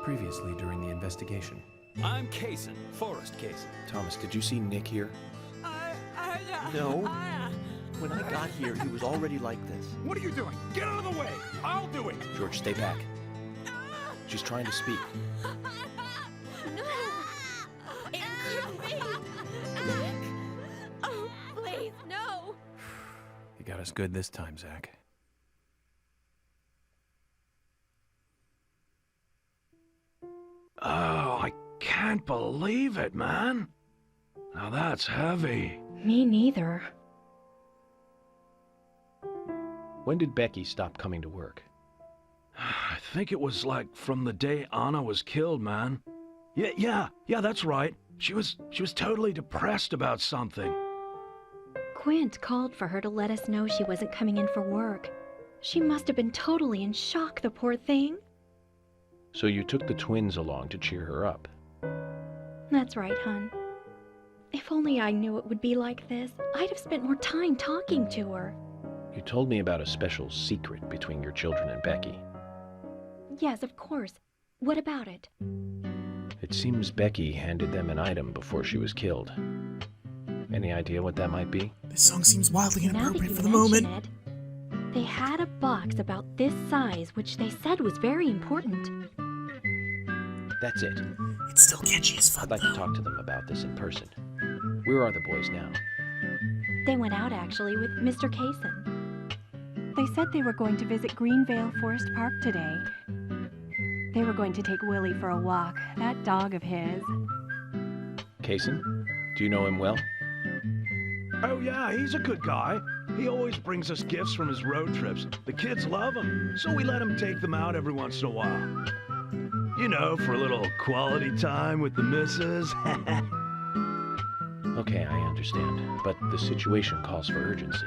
Previously during the investigation. I'm Kaysen, Forrest Kaysen. Thomas, did you see Nick here? No. When I got here, he was already like this. What are you doing? Get out of the way! I'll do it! George, stay back. She's trying to speak. No! It couldn't be! Nick! Oh, please, no! You got us good this time, Zach. Oh, I can't believe it, man. Now that's heavy. Me neither. When did Becky stop coming to work? I think it was like from the day Anna was killed, man. Yeah, that's right. She was totally depressed about something. Quint called for her to let us know she wasn't coming in for work. She must have been totally in shock, the poor thing. So you took the twins along to cheer her up. That's right, hon. If only I knew it would be like this, I'd have spent more time talking to her. You told me about a special secret between your children and Becky. Yes, of course. What about it? It seems Becky handed them an item before she was killed. Any idea what that might be? This song seems wildly Now that inappropriate you for the mention moment. it, they had a box about this size, which they said was very important. That's it. It's still catchy as fuck, I'd like to talk to them about this in person. Where are the boys now? They went out, actually, with Mr. Kaysen. They said they were going to visit Greenvale Forest Park today. They were going to take Willie for a walk, that dog of his. Kaysen? Do you know him well? Oh yeah, he's a good guy. He always brings us gifts from his road trips. The kids love him, so we let him take them out every once in a while. You know, for a little quality time with the missus. Okay, I understand, but the situation calls for urgency.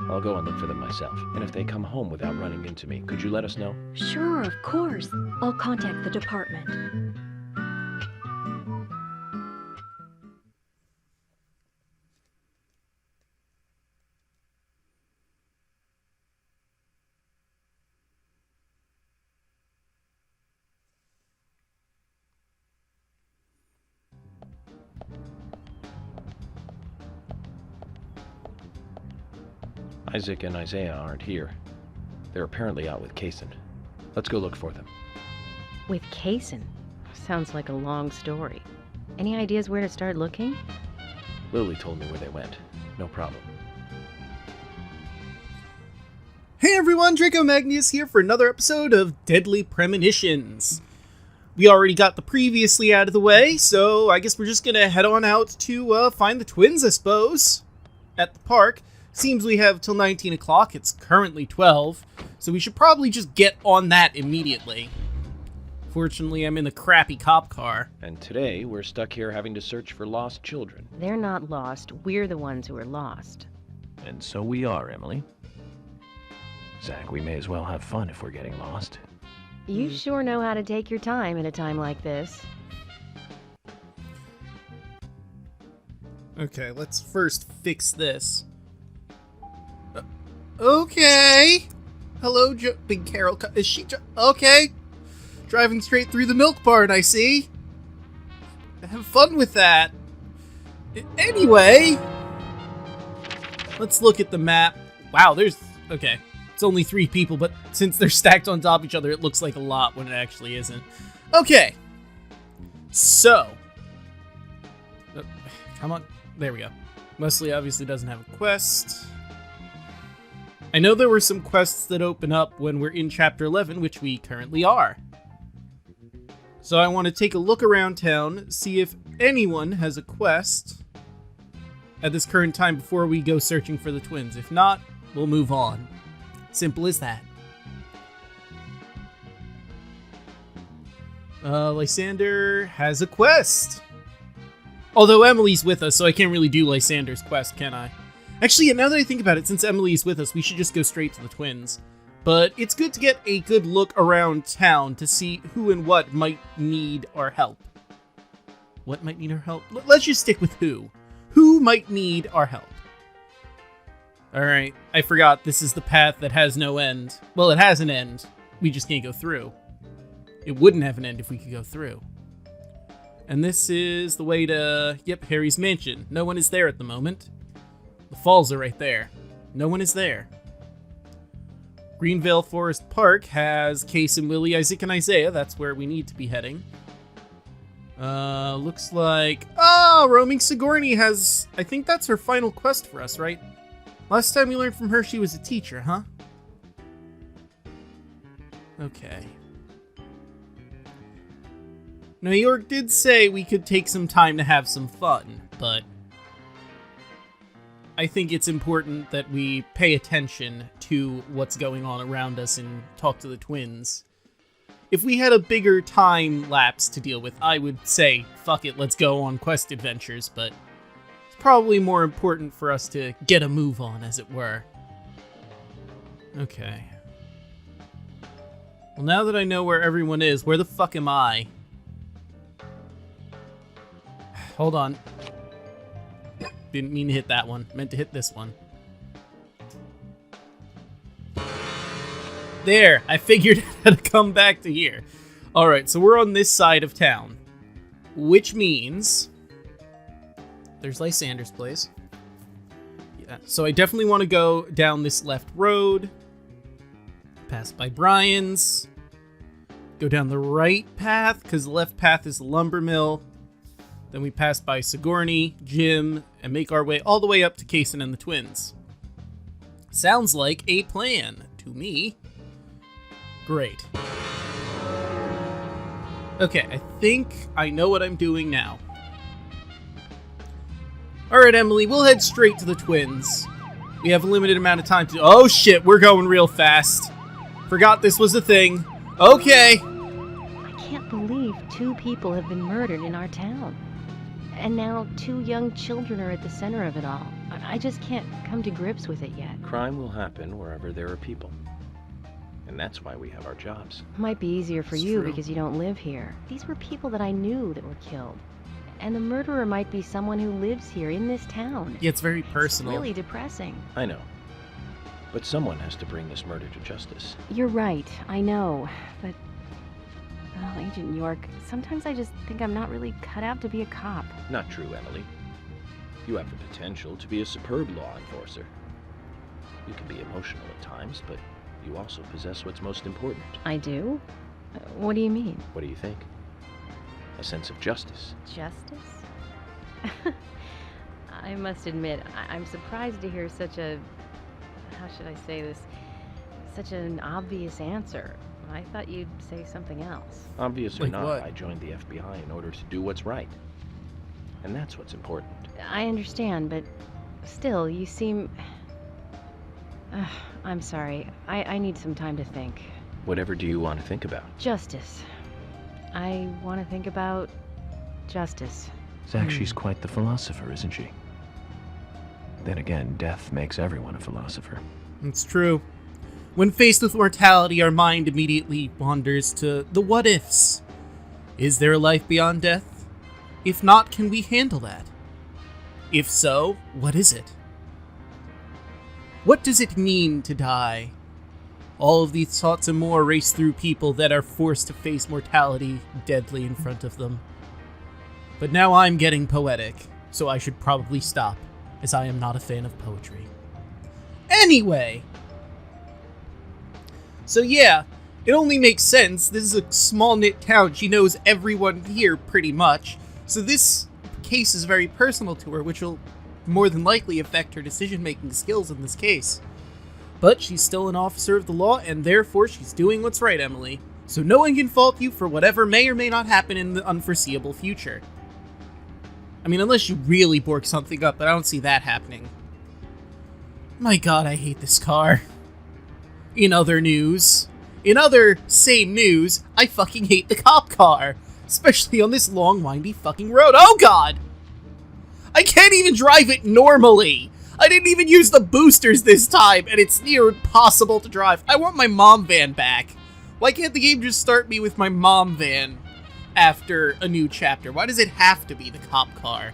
I'll go and look for them myself, and if they come home without running into me, could you let us know? Sure, of course. I'll contact the department. Isaac and Isaiah aren't here. They're apparently out with Kaysen. Let's go look for them. With Kaysen? Sounds like a long story. Any ideas where to start looking? Lily told me where they went. No problem. Hey everyone, Draco Magnius here for another episode of Deadly Premonitions. We already got the previously out of the way, so I guess we're just gonna head on out to find the twins, I suppose, at the park. Seems we have till 19 o'clock. It's currently 12, so we should probably just get on that immediately. Fortunately, I'm in the crappy cop car. And today, we're stuck here having to search for lost children. They're not lost. We're the ones who are lost. And so we are, Emily. Zach, we may as well have fun if we're getting lost. You sure know how to take your time at a time like this. Okay, let's first fix this. Okay. Hello, Big Carol. Is she... Okay. Driving straight through the milk barn, I see. Have fun with that. Anyway. Let's look at the map. Wow, there's... Okay. It's only 3 people, but since they're stacked on top of each other, it looks like a lot when it actually isn't. Okay. So. Come on. There we go. Wesley obviously doesn't have a quest. I know there were some quests that open up when we're in Chapter 11, which we currently are. So I want to take a look around town, see if anyone has a quest at this current time before we go searching for the twins. If not, we'll move on. Simple as that. Lysander has a quest. Although Emily's with us, so I can't really do Lysander's quest, can I? Actually, now that I think about it, since Emily's with us, we should just go straight to the twins. But it's good to get a good look around town to see who and what might need our help. What might need our help? Let's just stick with who. Who might need our help? Alright, I forgot this is the path that has no end. Well, it has an end. We just can't go through. It wouldn't have an end if we could go through. And this is the way to, yep, Harry's mansion. No one is there at the moment. The falls are right there. No one is there. Greenvale Forest Park has Case and Willie, Isaac, and Isaiah. That's where we need to be heading. Looks like... Oh, Roaming Sigourney has... I think that's her final quest for us, right? Last time we learned from her, she was a teacher, huh? Okay. New York did say we could take some time to have some fun, but... I think it's important that we pay attention to what's going on around us and talk to the twins. If we had a bigger time lapse to deal with, I would say, fuck it, let's go on quest adventures, but it's probably more important for us to get a move on, as it were. Okay. Well, now that I know where everyone is, where the fuck am I? Hold on. Didn't mean to hit that one. Meant to hit this one. There! I figured how to come back to here. Alright, so we're on this side of town. Which means... There's Lysander's place. Yeah, so I definitely want to go down this left road. Pass by Brian's. Go down the right path, because the left path is the lumber mill. Then we pass by Sigourney, Jim, and make our way all the way up to Kaysen and the twins. Sounds like a plan to me. Great. Okay, I think I know what I'm doing now. Alright, Emily, we'll head straight to the twins. We have a limited amount of time to... Oh shit, we're going real fast. Forgot this was a thing. Okay. I can't believe 2 people have been murdered in our town. And now 2 young children are at the center of it all. I just can't come to grips with it yet. Crime will happen wherever there are people. And that's why we have our jobs. Might be easier for you because you don't live here. These were people that I knew that were killed. And the murderer might be someone who lives here in this town. Yeah, it's very personal. It's really depressing. I know. But someone has to bring this murder to justice. You're right, I know. But, well, Agent York, sometimes I just think I'm not really cut out to be a cop. Not true, Emily. You have the potential to be a superb law enforcer. You can be emotional at times, but you also possess what's most important. I do? What do you mean? What do you think? A sense of justice. Justice? I must admit, I'm surprised to hear such a... How should I say this? Such an obvious answer. I thought you'd say something else. Obvious or Like not, what? I joined the FBI in order to do what's right. And that's what's important. I understand, but still, you seem... I'm sorry. I need some time to think. Whatever do you want to think about? Justice. I want to think about justice. Zach, she's quite the philosopher, isn't she? Then again, death makes everyone a philosopher. It's true. When faced with mortality, our mind immediately wanders to the what-ifs. Is there a life beyond death? If not, can we handle that? If so, what is it? What does it mean to die? All of these thoughts and more race through people that are forced to face mortality deadly in front of them. But now I'm getting poetic, so I should probably stop, as I am not a fan of poetry. Anyway! So yeah, it only makes sense. This is a small-knit town. She knows everyone here, pretty much. So this case is very personal to her, which will more than likely affect her decision-making skills in this case. But she's still an officer of the law, and therefore she's doing what's right, Emily. So no one can fault you for whatever may or may not happen in the unforeseeable future. I mean, unless you really bork something up, but I don't see that happening. My god, I hate this car. In other news, same news, I fucking hate the cop car. Especially on this long, windy fucking road. Oh god! I can't even drive it normally! I didn't even use the boosters this time, and it's near impossible to drive. I want my mom van back. Why can't the game just start me with my mom van after a new chapter? Why does it have to be the cop car?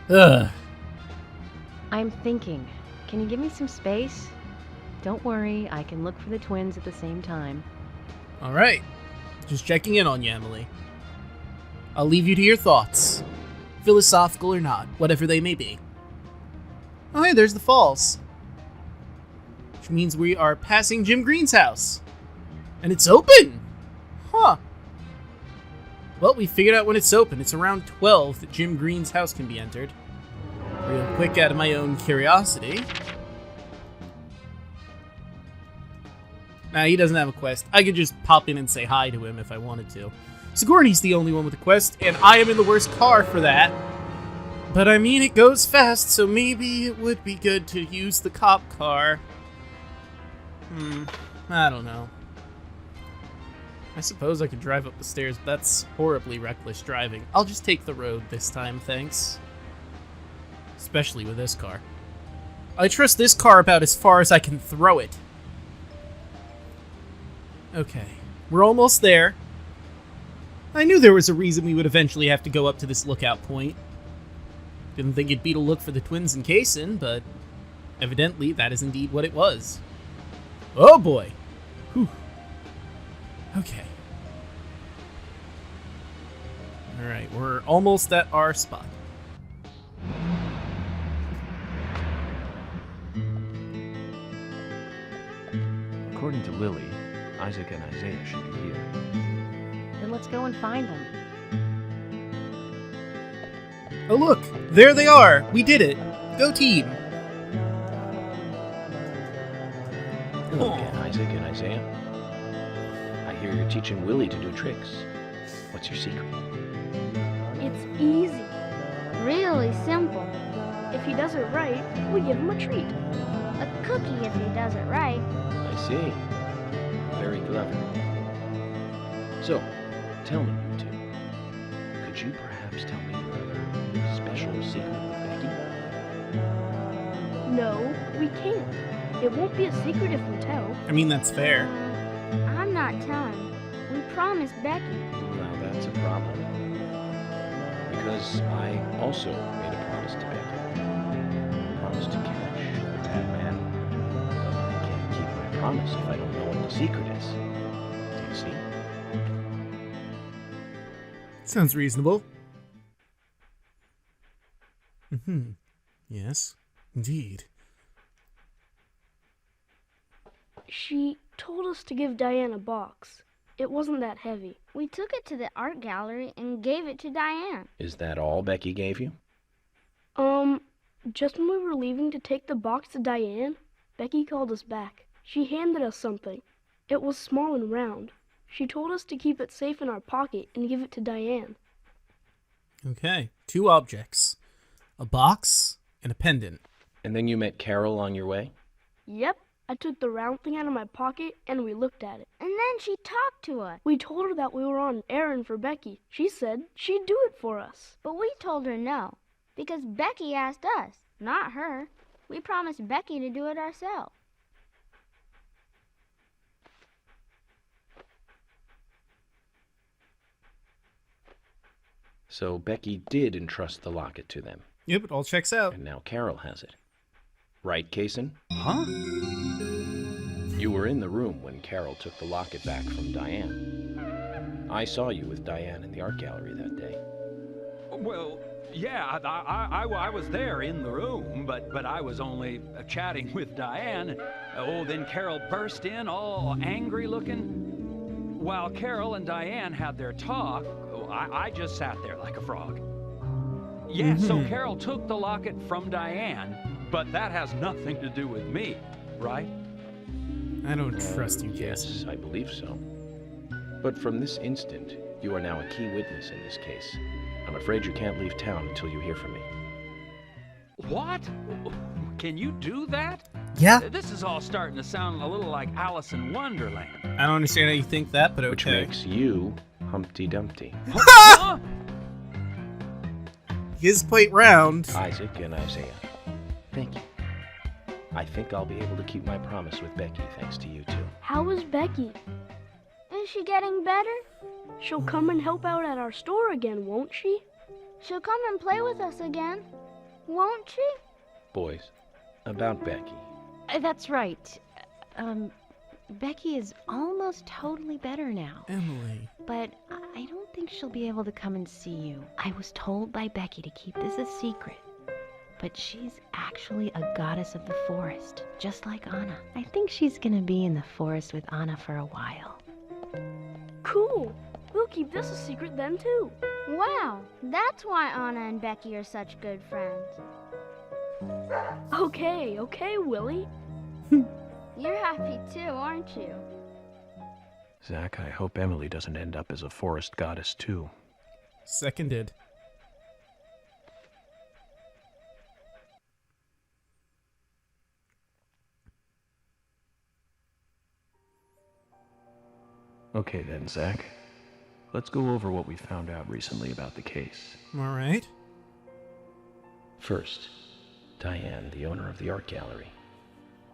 Ugh. I'm thinking. Can you give me some space? Don't worry, I can look for the twins at the same time. Alright. Just checking in on you, Emily. I'll leave you to your thoughts. Philosophical or not, whatever they may be. Oh, hey, there's the falls. Which means we are passing Jim Green's house. And it's open! Huh. Well, we figured out when it's open. It's around 12 that Jim Green's house can be entered. Real quick, out of my own curiosity. Nah, he doesn't have a quest. I could just pop in and say hi to him if I wanted to. Sigourney's the only one with a quest, and I am in the worst car for that. But I mean, it goes fast, so maybe it would be good to use the cop car. I don't know. I suppose I could drive up the stairs, but that's horribly reckless driving. I'll just take the road this time, thanks. Especially with this car. I trust this car about as far as I can throw it. Okay, we're almost there. I knew there was a reason we would eventually have to go up to this lookout point. Didn't think it'd be to look for the twins in Kaysen, but evidently that is indeed what it was. Oh boy! Whew. Okay. Alright, we're almost at our spot. According to Lily, Isaac and Isaiah should be here. Then let's go and find them. Oh look! There they are! We did it! Go team! Hello again, Isaac and Isaiah. I hear you're teaching Willie to do tricks. What's your secret? It's easy. Really simple. If he does it right, we give him a treat. A cookie if he does it right. I see. Very clever. So, tell me, you two. Could you perhaps tell me your special secret with Becky? No, we can't. It won't be a secret if we tell. I mean, that's fair. I'm not telling. We promised Becky. Now that's a problem. Because I also made a promise to Becky. A promise to catch the bad man. But I can't keep my promise if I don't know what the secret is. Do you see? Sounds reasonable. Yes, indeed. She told us to give Diane a box. It wasn't that heavy. We took it to the art gallery and gave it to Diane. Is that all Becky gave you? Just when we were leaving to take the box to Diane, Becky called us back. She handed us something. It was small and round. She told us to keep it safe in our pocket and give it to Diane. Okay, 2 objects. A box and a pendant. And then you met Carol on your way? Yep. I took the round thing out of my pocket and we looked at it. And then she talked to us. We told her that we were on an errand for Becky. She said she'd do it for us. But we told her no, because Becky asked us, not her. We promised Becky to do it ourselves. So Becky did entrust the locket to them. Yep, it all checks out. And now Carol has it. Right, Kaysen? Huh? You were in the room when Carol took the locket back from Diane. I saw you with Diane in the art gallery that day. Well, yeah, I was there in the room, but I was only chatting with Diane. Oh, then Carol burst in, all angry looking. While Carol and Diane had their talk, I just sat there like a frog. Yeah, so Carol took the locket from Diane, but that has nothing to do with me, right? I don't trust you, Yes, Kaysen. I believe so. But from this instant, you are now a key witness in this case. I'm afraid you can't leave town until you hear from me. What? Can you do that? Yeah. This is all starting to sound a little like Alice in Wonderland. I don't understand how you think that, but okay. Which makes you Humpty Dumpty. Huh? His plate round. Isaac and Isaiah, thank you. I think I'll be able to keep my promise with Becky thanks to you two. How is Becky? Is she getting better? She'll come and help out at our store again, won't she? She'll come and play with us again, won't she? Boys, about Becky. That's right. Becky is almost totally better now. Emily. But I don't think she'll be able to come and see you. I was told by Becky to keep this a secret. But she's actually a goddess of the forest, just like Anna. I think she's gonna be in the forest with Anna for a while. Cool. We'll keep this a secret then, too. Wow, that's why Anna and Becky are such good friends. Okay, Willie. You're happy too, aren't you? Zach, I hope Emily doesn't end up as a forest goddess, too. Seconded. Okay then, Zach. Let's go over what we found out recently about the case. All right. First, Diane, the owner of the art gallery.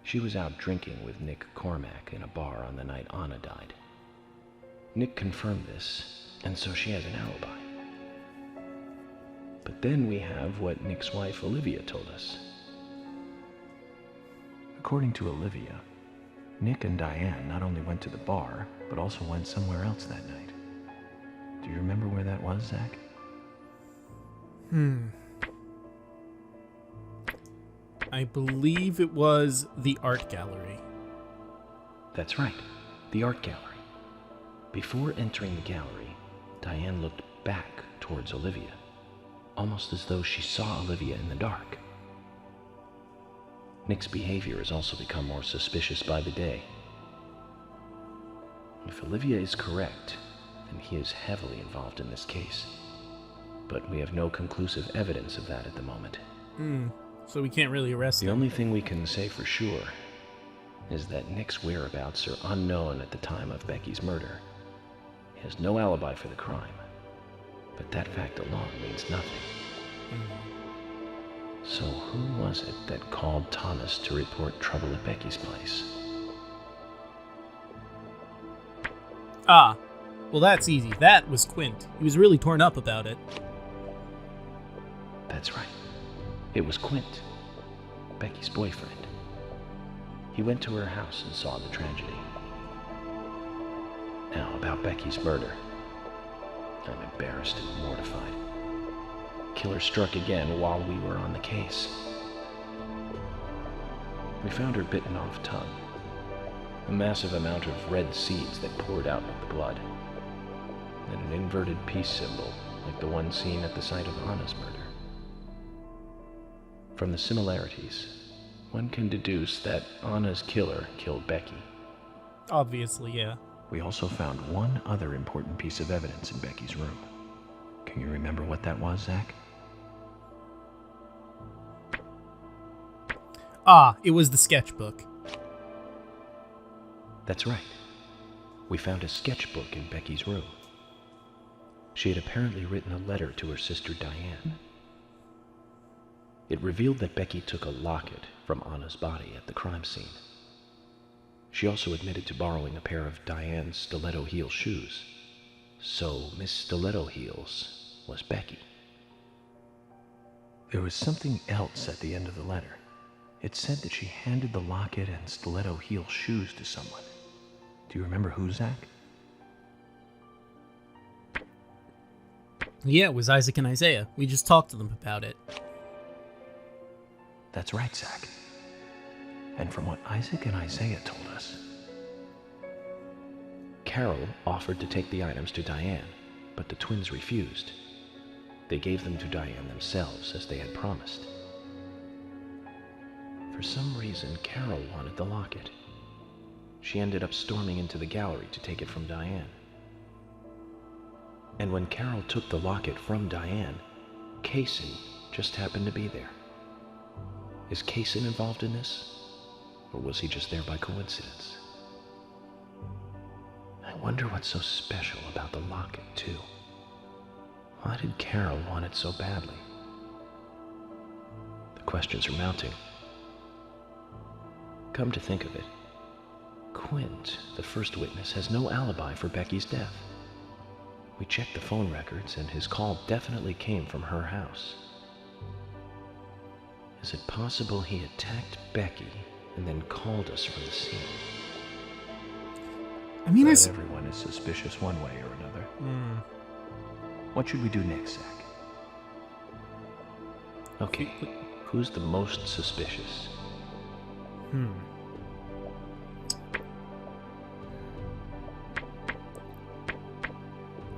She was out drinking with Nick Cormack in a bar on the night Anna died. Nick confirmed this, and so she has an alibi. But then we have what Nick's wife Olivia told us. According to Olivia, Nick and Diane not only went to the bar, but also went somewhere else that night. Do you remember where that was, Zach? I believe it was the art gallery. That's right, the art gallery. Before entering the gallery, Diane looked back towards Olivia, almost as though she saw Olivia in the dark. Nick's behavior has also become more suspicious by the day. If Olivia is correct, then he is heavily involved in this case. But we have no conclusive evidence of that at the moment. So we can't really arrest him. The only thing we can say for sure is that Nick's whereabouts are unknown at the time of Becky's murder. He has no alibi for the crime, but that fact alone means nothing. So who was it that called Thomas to report trouble at Becky's place? Ah, well that's easy. That was Quint. He was really torn up about it. That's right. It was Quint, Becky's boyfriend. He went to her house and saw the tragedy. Now, about Becky's murder. I'm embarrassed and mortified. Killer struck again while we were on the case. We found her bitten off tongue. A massive amount of red seeds that poured out like the blood. And an inverted peace symbol, like the one seen at the site of Anna's murder. From the similarities, one can deduce that Anna's killer killed Becky. Obviously, yeah. We also found one other important piece of evidence in Becky's room. Can you remember what that was, Zach? Ah, it was the sketchbook. That's right. We found a sketchbook in Becky's room. She had apparently written a letter to her sister Diane. It revealed that Becky took a locket from Anna's body at the crime scene. She also admitted to borrowing a pair of Diane's stiletto heel shoes. So Miss Stiletto Heels was Becky. There was something else at the end of the letter. It said that she handed the locket and stiletto heel shoes to someone. Do you remember who, Zach? Yeah, it was Isaac and Isaiah. We just talked to them about it. That's right, Zach. And from what Isaac and Isaiah told us, Carol offered to take the items to Diane, but the twins refused. They gave them to Diane themselves, as they had promised. For some reason, Carol wanted the locket. She ended up storming into the gallery to take it from Diane. And when Carol took the locket from Diane, Kaysen just happened to be there. Is Kaysen involved in this? Or was he just there by coincidence? I wonder what's so special about the locket, too. Why did Carol want it so badly? The questions are mounting. Come to think of it, Quint, the first witness, has no alibi for Becky's death. We checked the phone records, and his call definitely came from her house. Is it possible he attacked Becky and then called us from the scene? I mean, but everyone is suspicious one way or another. What should we do next, Zach? Okay, who's the most suspicious?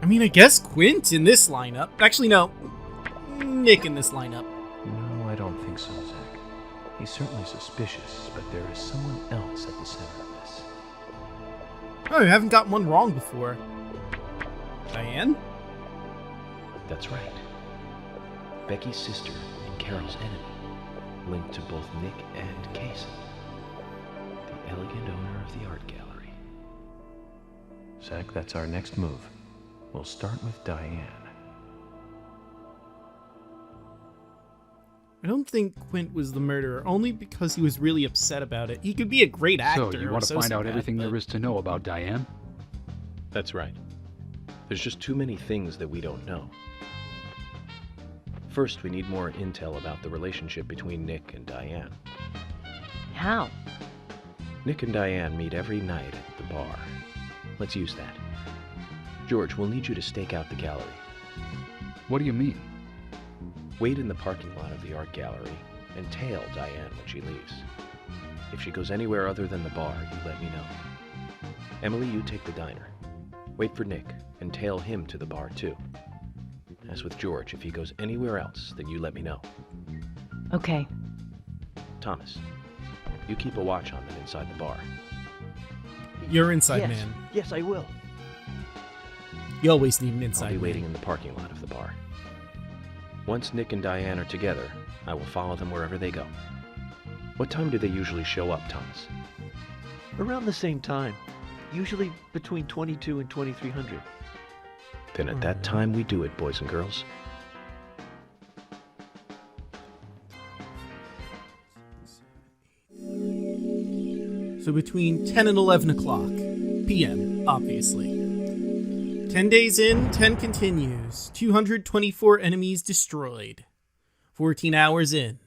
I mean, I guess Quint in this lineup. Actually, no. Nick in this lineup. No, I don't think so, Zach. He's certainly suspicious, but there is someone else at the center of this. Oh, I haven't gotten one wrong before. Diane? That's right. Becky's sister and Carol's enemy, linked to both Nick and Casey, the elegant owner of the art gallery. Zach, that's our next move. We'll start with Diane. I don't think Quint was the murderer, only because he was really upset about it. He could be a great actor. So, you want to find out everything there is to know about Diane? That's right. There's just too many things that we don't know. First, we need more intel about the relationship between Nick and Diane. How? Nick and Diane meet every night at the bar. Let's use that. George, we'll need you to stake out the gallery. What do you mean? Wait in the parking lot of the art gallery and tail Diane when she leaves. If she goes anywhere other than the bar, you let me know. Emily, you take the diner. Wait for Nick and tail him to the bar too. As with George, if he goes anywhere else, then you let me know. Okay. Thomas, you keep a watch on them inside the bar. You're inside man. Yes, I will. You always need an inside I'll be man. waiting in the parking lot of the bar. Once Nick and Diane are together, I will follow them wherever they go. What time do they usually show up, Thomas? Around the same time. Usually between 22 and 2300. Then at that time we do it, boys and girls. So between 10 and 11 o'clock p.m., obviously. 10 days in, 10 continues. 224 enemies destroyed. 14 hours in.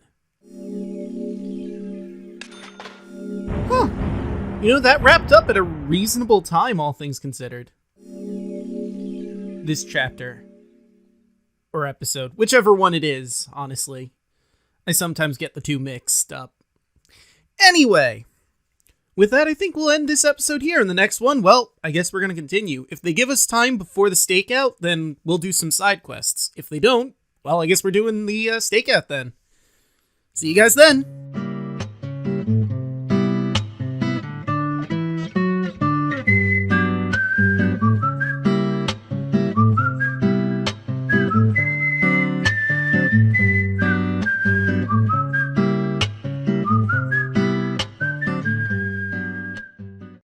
Huh. You know, that wrapped up at a reasonable time, all things considered. This chapter. Or episode. Whichever one it is, honestly. I sometimes get the two mixed up. Anyway. With that, I think we'll end this episode here. And the next one, well, I guess we're going to continue. If they give us time before the stakeout, then we'll do some side quests. If they don't, well, I guess we're doing the stakeout then. See you guys then.